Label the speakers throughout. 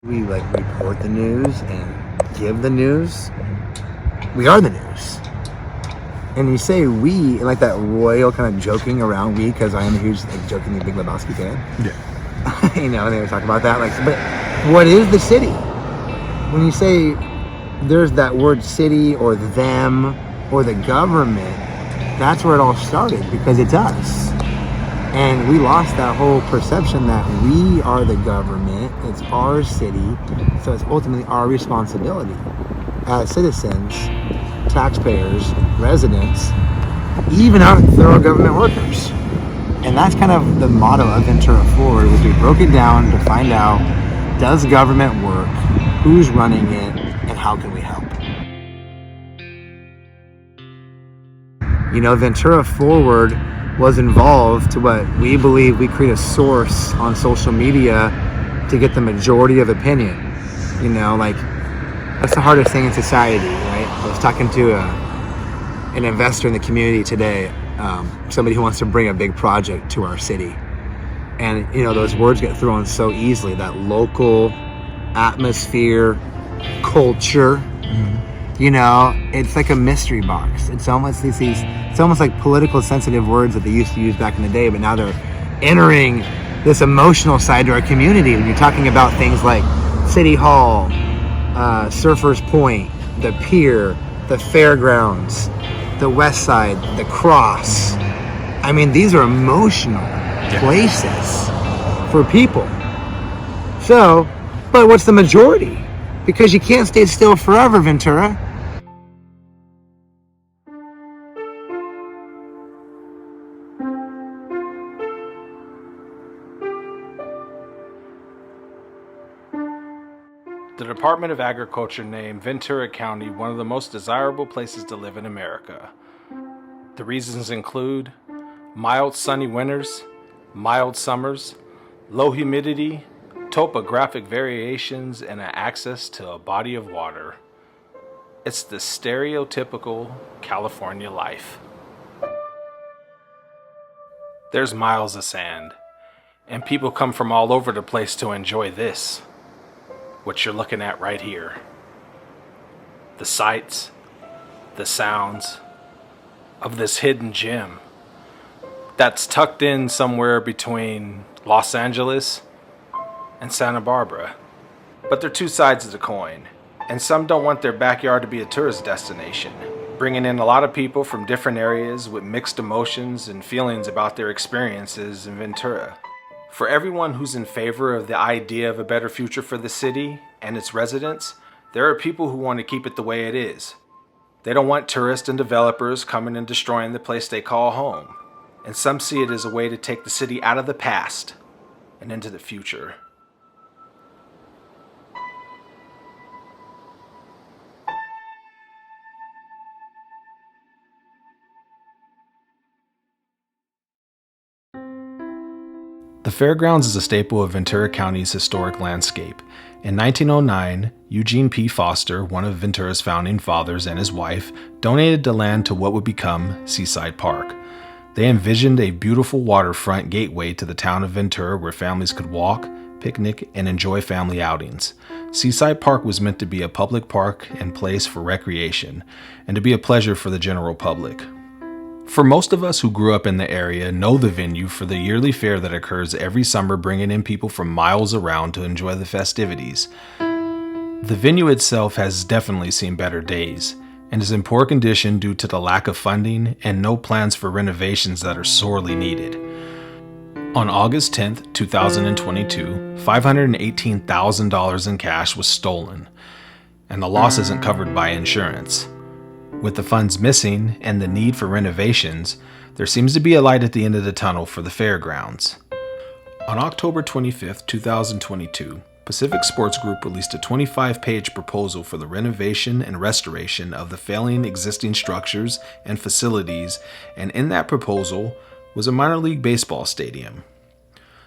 Speaker 1: We report the news and give the news. We are the news. And you say we, like that royal kind of joking around we, because I am a huge jokingly Big Lebowski fan.
Speaker 2: Yeah.
Speaker 1: And they were talking about that. But what is the city? When you say there's that word city or them or the government, that's where it all started, because it's us. And we lost that whole perception that we are the government, it's our city, so it's ultimately our responsibility as citizens, taxpayers, residents, even our thorough government workers. And that's kind of the motto of Ventura Forward, was we broke it down to find out, does government work, who's running it, and how can we help? Ventura Forward was involved to what we believe we create a source on social media to get the majority of opinion. That's the hardest thing in society, right? I was talking to an investor in the community today, somebody who wants to bring a big project to our city. And, those words get thrown so easily, that local atmosphere, culture. It's like a mystery box. It's almost like political sensitive words that they used to use back in the day, but now they're entering this emotional side to our community. When you're talking about things like City Hall, Surfers Point, the Pier, the Fairgrounds, the West Side, the Cross. These are emotional places for people. So, but what's the majority? Because you can't stay still forever, Ventura.
Speaker 2: The Department of Agriculture named Ventura County one of the most desirable places to live in America. The reasons include mild sunny winters, mild summers, low humidity, topographic variations, and access to a body of water. It's the stereotypical California life. There's miles of sand, and people come from all over the place to enjoy this. What you're looking at right here. The sights, the sounds of this hidden gem that's tucked in somewhere between Los Angeles and Santa Barbara. But they're two sides of the coin, and some don't want their backyard to be a tourist destination, bringing in a lot of people from different areas with mixed emotions and feelings about their experiences in Ventura. For everyone who's in favor of the idea of a better future for the city and its residents, there are people who want to keep it the way it is. They don't want tourists and developers coming and destroying the place they call home. And some see it as a way to take the city out of the past and into the future. The Fairgrounds is a staple of Ventura County's historic landscape. In 1909, Eugene P. Foster, one of Ventura's founding fathers, and his wife donated the land to what would become Seaside Park. They envisioned a beautiful waterfront gateway to the town of Ventura where families could walk, picnic, and enjoy family outings. Seaside Park was meant to be a public park and place for recreation, and to be a pleasure for the general public. For most of us who grew up in the area know the venue for the yearly fair that occurs every summer, bringing in people from miles around to enjoy the festivities. The venue itself has definitely seen better days, and is in poor condition due to the lack of funding and no plans for renovations that are sorely needed. On August 10th, 2022, $518,000 in cash was stolen, and the loss isn't covered by insurance. With the funds missing and the need for renovations, there seems to be a light at the end of the tunnel for the Fairgrounds. On October 25th, 2022, Pacific Sports Group released a 25-page proposal for the renovation and restoration of the failing existing structures and facilities, and in that proposal was a minor league baseball stadium.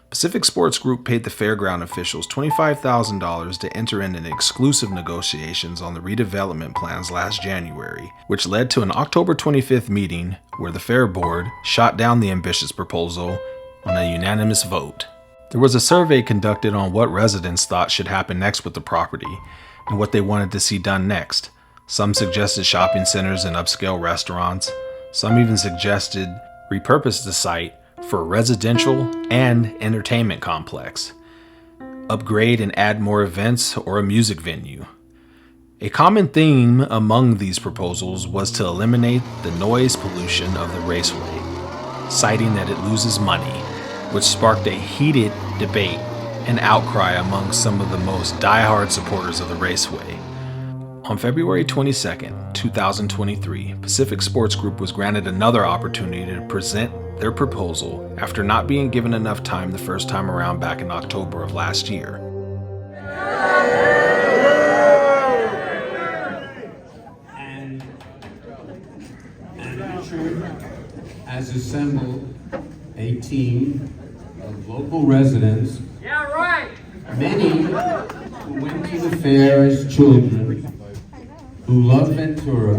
Speaker 2: Pacific Sports Group paid the fairground officials $25,000 to enter into exclusive negotiations on the redevelopment plans last January, which led to an October 25th meeting where the Fair Board shot down the ambitious proposal on a unanimous vote. There was a survey conducted on what residents thought should happen next with the property and what they wanted to see done next. Some suggested shopping centers and upscale restaurants. Some even suggested repurpose the site for a residential and entertainment complex, upgrade and add more events, or a music venue. A common theme among these proposals was to eliminate the noise pollution of the raceway, citing that it loses money, which sparked a heated debate and outcry among some of the most diehard supporters of the raceway. On February 22, 2023, Pacific Sports Group was granted another opportunity to present their proposal after not being given enough time the first time around back in October of last year.
Speaker 3: And Richard has assembled a team of local residents.
Speaker 4: Yeah, right.
Speaker 3: Many who went to the fair as children, who love Ventura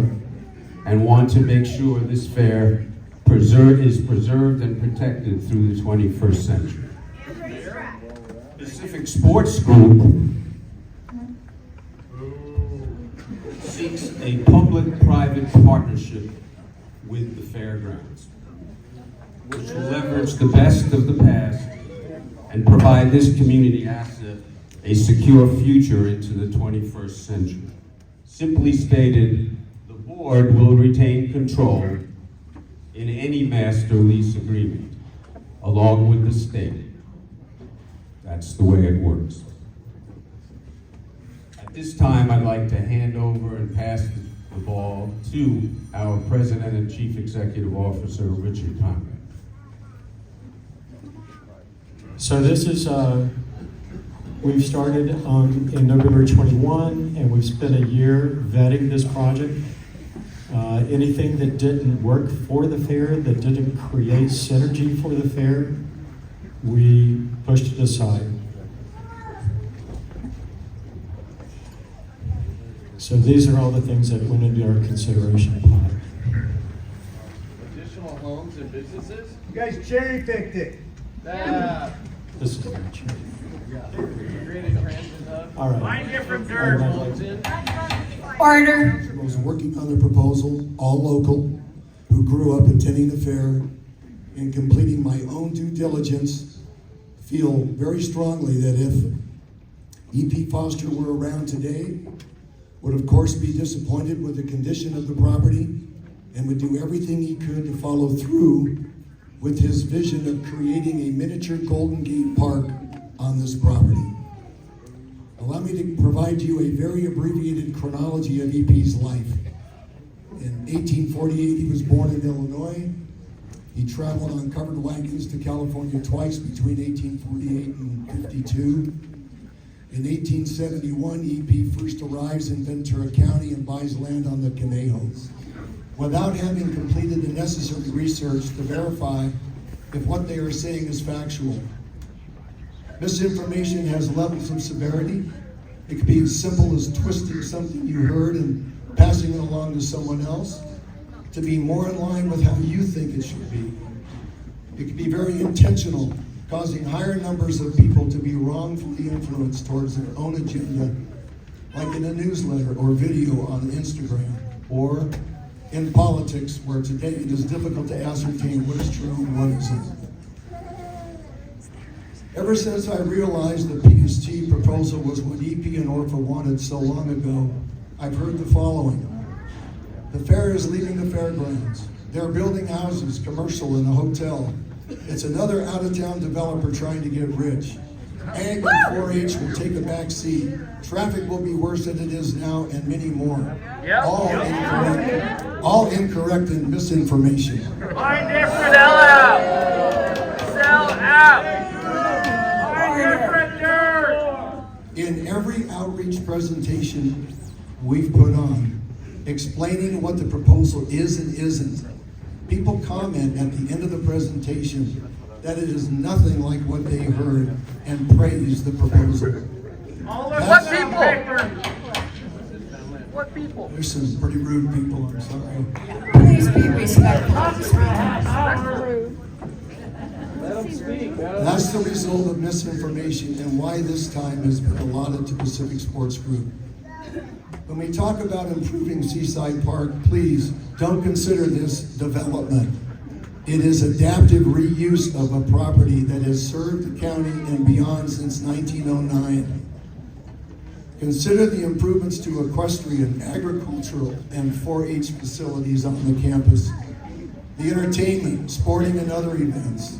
Speaker 3: and want to make sure this fair is preserved and protected through the 21st century. Civic Sports Group seeks a public-private partnership with the Fairgrounds, which will leverage the best of the past and provide this community asset a secure future into the 21st century. Simply stated, the board will retain control in any master lease agreement, along with the state. That's the way it works. At this time, I'd like to hand over and pass the ball to our President and Chief Executive Officer, Richard Conrad.
Speaker 5: So this is, we've started in November 21, and we've spent a year vetting this project. Anything that didn't work for the fair, that didn't create synergy for the fair, we pushed it aside. So these are all the things that went into our consideration pot.
Speaker 4: Additional homes and businesses?
Speaker 6: You guys cherry picked it.
Speaker 5: This is not true.
Speaker 4: Created transit hub.
Speaker 5: All right.
Speaker 4: Find different dirt. Homes in.
Speaker 7: Order.
Speaker 6: I was working on the proposal, all local, who grew up attending the fair and completing my own due diligence, feel very strongly that if E.P. Foster were around today, would of course be disappointed with the condition of the property and would do everything he could to follow through with his vision of creating a miniature Golden Gate Park on this property. Allow me to provide you a very abbreviated chronology of E.P.'s life. In 1848, he was born in Illinois. He traveled on covered wagons to California twice between 1848 and 52. In 1871, E.P. first arrives in Ventura County and buys land on the Conejo, without having completed the necessary research to verify if what they are saying is factual. Misinformation has levels of severity. It could be as simple as twisting something you heard and passing it along to someone else, to be more in line with how you think it should be. It could be very intentional, causing higher numbers of people to be wrongfully influenced towards their own agenda, like in a newsletter or video on Instagram, or in politics, where today it is difficult to ascertain what is true and what isn't. Ever since I realized the PST proposal was what EP and Orpha wanted so long ago, I've heard the following. The fair is leaving the fairgrounds. They're building houses, commercial, and a hotel. It's another out-of-town developer trying to get rich. Ag and 4-H will take a back seat. Traffic will be worse than it is now, and many more. All incorrect and misinformation.
Speaker 4: Find different. Sell out. Sell out. Find different dirt.
Speaker 6: In every outreach presentation we've put on, explaining what the proposal is and isn't, people comment at the end of the presentation that it is nothing like what they heard and praise the proposal.
Speaker 4: What people? What people?
Speaker 6: There's some pretty rude people, I'm sorry.
Speaker 7: Please be respectful.
Speaker 6: That's the result of misinformation and why this time has been allotted to Pacific Sports Group. When we talk about improving Seaside Park, please don't consider this development. It is adaptive reuse of a property that has served the county and beyond since 1909. Consider the improvements to equestrian, agricultural, and 4-H facilities on the campus, the entertainment, sporting, and other events.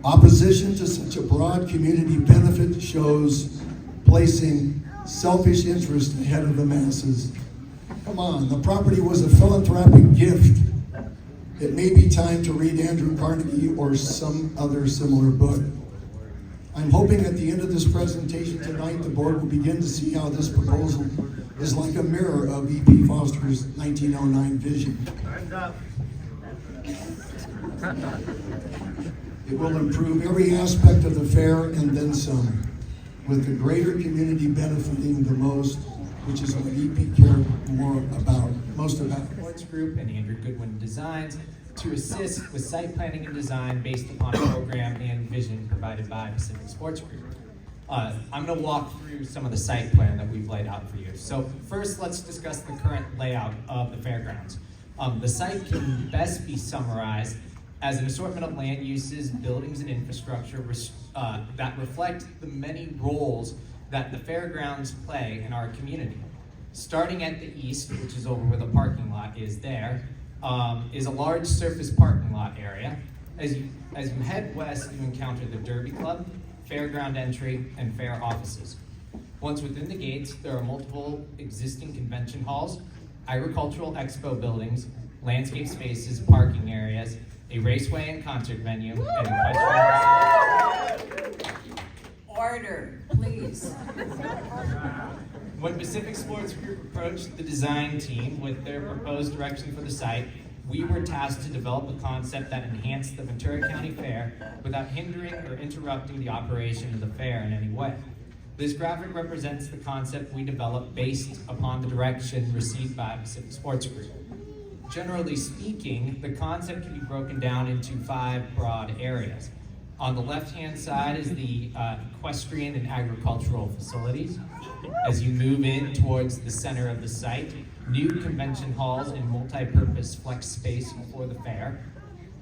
Speaker 6: Opposition to such a broad community benefit shows placing selfish interest ahead of the masses. Come on, the property was a philanthropic gift. It may be time to read Andrew Carnegie or some other similar book. I'm hoping at the end of this presentation tonight, the board will begin to see how this proposal is like a mirror of E.P. Foster's 1909 vision. It will improve every aspect of the fair and then some, with the greater community benefiting the most, which is what EP cared most about.
Speaker 8: Sports Group and Andrew Goodwin Designs to assist with site planning and design based upon a program and vision provided by Pacific Sports Group. I'm going to walk through some of the site plan that we've laid out for you. So first, let's discuss the current layout of the fairgrounds. The site can best be summarized as an assortment of land uses, buildings, and infrastructure that reflect the many roles that the fairgrounds play in our community. Starting at the east, which is over where the parking lot is there, is a large surface parking lot area. As you head west, you encounter the Derby Club, fairground entry, and fair offices. Once within the gates, there are multiple existing convention halls, agricultural expo buildings, landscape spaces, parking areas, a raceway and concert venue, and equestrian.
Speaker 7: Order, please.
Speaker 8: When Pacific Sports Group approached the design team with their proposed direction for the site, we were tasked to develop a concept that enhanced the Ventura County Fair without hindering or interrupting the operation of the fair in any way. This graphic represents the concept we developed based upon the direction received by Pacific Sports Group. Generally speaking, the concept can be broken down into 5 broad areas. On the left-hand side is the equestrian and agricultural facilities. As you move in towards the center of the site, new convention halls and multi-purpose flex space for the fair,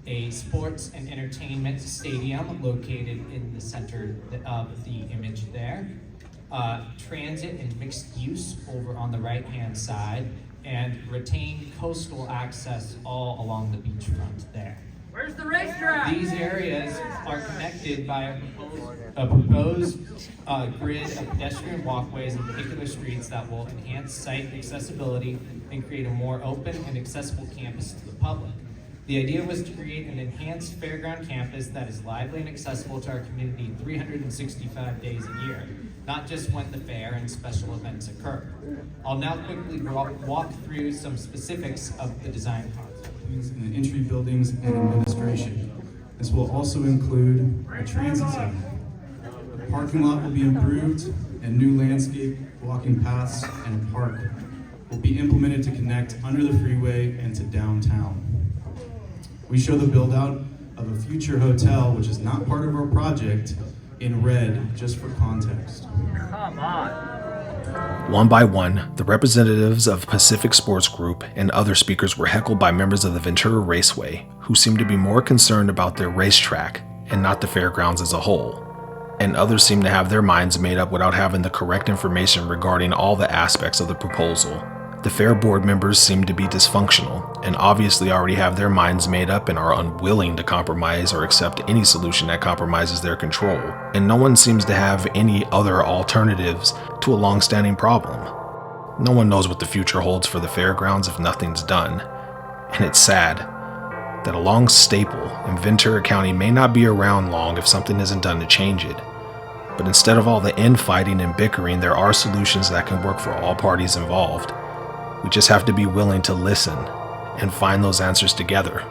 Speaker 8: a sports and entertainment stadium located in the center of the image there, transit and mixed use over on the right-hand side, and retained coastal access all along the beachfront there.
Speaker 4: Where's the racetrack?
Speaker 8: These areas are connected by a proposed grid of pedestrian walkways and vehicular streets that will enhance site accessibility and create a more open and accessible campus to the public. The idea was to create an enhanced fairground campus that is lively and accessible to our community 365 days a year, not just when the fair and special events occur. I'll now quickly walk through some specifics of the design concept.
Speaker 9: In the entry buildings and administration. This will also include a transit zone. The parking lot will be improved and new landscape walking paths and a park will be implemented to connect under the freeway and to downtown. We show the build out of a future hotel, which is not part of our project, in red, just for context.
Speaker 4: Come on.
Speaker 2: One by one, the representatives of Pacific Sports Group and other speakers were heckled by members of the Ventura Raceway, who seemed to be more concerned about their racetrack and not the fairgrounds as a whole. And others seemed to have their minds made up without having the correct information regarding all the aspects of the proposal. The fair board members seem to be dysfunctional and obviously already have their minds made up and are unwilling to compromise or accept any solution that compromises their control. And no one seems to have any other alternatives to a long-standing problem. No one knows what the future holds for the fairgrounds if nothing's done. And it's sad that a long staple in Ventura County may not be around long if something isn't done to change it. But instead of all the infighting and bickering, there are solutions that can work for all parties involved. We just have to be willing to listen and find those answers together.